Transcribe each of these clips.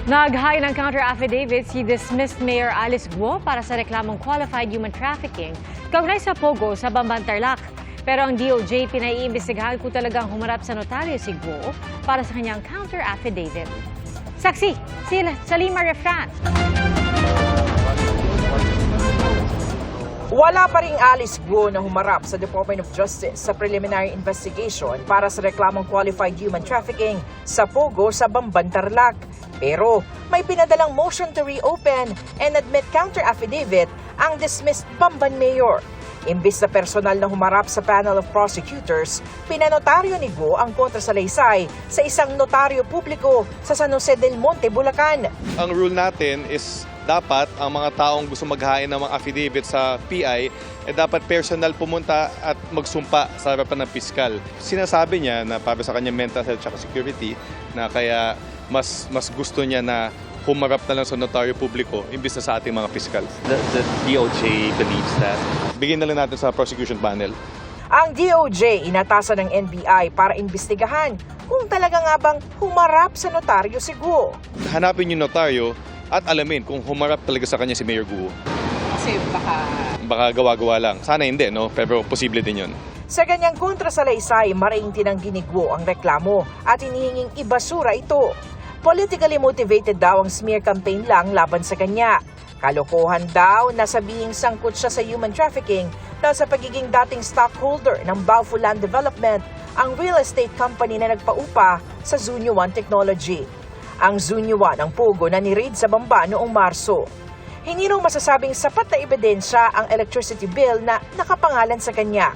Nag-hire ng counter-affidavit si dismissed Mayor Alice Guo para sa reklamong qualified human trafficking kaugnay sa Pogo sa Bamban, Tarlac. Pero ang DOJ pinaiimbestigahan kung talagang humarap sa notaryo si Guo para sa kanyang counter-affidavit. Saksi, si Salima Refran. Wala pa ring Alice Guo na humarap sa Department of Justice sa preliminary investigation para sa reklamong qualified human trafficking sa Pogo sa Bamban, Tarlac. Pero may pinadalang motion to reopen and admit counter-affidavit ang dismissed Bamban Mayor. Imbis na personal na humarap sa panel of prosecutors, pinanotaryo ni Guo ang kontrasalaysay sa isang notaryo publiko sa San Jose del Monte, Bulacan. Ang rule natin is dapat ang mga taong gusto maghain ng mga affidavit sa PI, dapat personal pumunta at magsumpa sa harapan ng piskal. Sinasabi niya na para sa kanyang mental health at security na kaya mas gusto niya na humarap na lang sa notaryo publiko imbis na sa ating mga piskal. The DOJ believes that. Bigyan na lang natin sa prosecution panel. Ang DOJ inatasan ng NBI para imbestigahan kung talaga nga bang humarap sa notaryo si Guo. Hanapin yung notaryo at alamin kung humarap talaga sa kanya si Mayor Guo. Kasi Baka gawa-gawa lang. Sana hindi, no? Pero posible din yun. Sa ganyang kontrasalaysay, maring tinanggi ni Guo ang reklamo at hinihinging ibasura ito. Politically motivated daw ang smear campaign lang laban sa kanya. Kalokohan daw na sabihing sangkot siya sa human trafficking dahil sa pagiging dating stockholder ng Baofu Land Development, ang real estate company na nagpaupa sa Zunyo One Technology. Ang Zunyo One ang Pogo na ni-raid sa Bamban noong Marso. Hindi raw masasabing sapat na ebidensya ang electricity bill na nakapangalan sa kanya.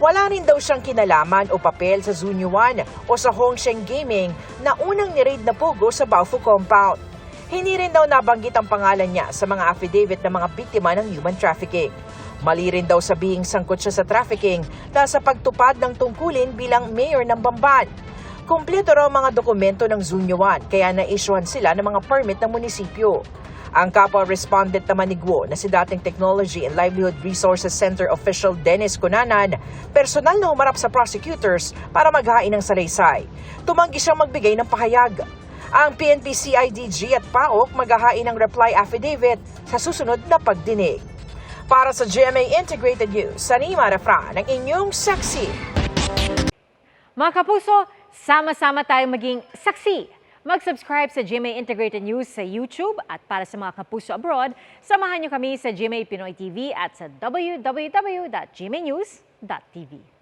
Wala rin daw siyang kinalaman o papel sa Zunyo One o sa Hongsheng Gaming na unang ni-raid na Pogo sa Baofu compound. Hindi rin daw nabanggit ang pangalan niya sa mga affidavit ng mga biktima ng human trafficking. Mali rin daw sabihing sangkot siya sa trafficking dahil sa pagtupad ng tungkulin bilang mayor ng Bamban. Kumpleto raw mga dokumento ng Zunyo One kaya na-issuehan sila ng mga permit ng munisipyo. Ang kapwa-respondent naman ni Guo na si dating Technology and Livelihood Resources Center official Dennis Cunanan, personal na humarap sa prosecutors para maghain ng salaysay. Tumanggi siyang magbigay ng pahayag. Ang PNP CIDG at PAOK maghahain ng reply affidavit sa susunod na pagdinig. Para sa GMA Integrated News, Salima Refran, ang inyong saksi. Mga kapuso, sama-sama tayong maging saksi. Mag-subscribe sa GMA Integrated News sa YouTube at para sa mga kapuso abroad, samahan niyo kami sa GMA Pinoy TV at sa www.gmanews.tv.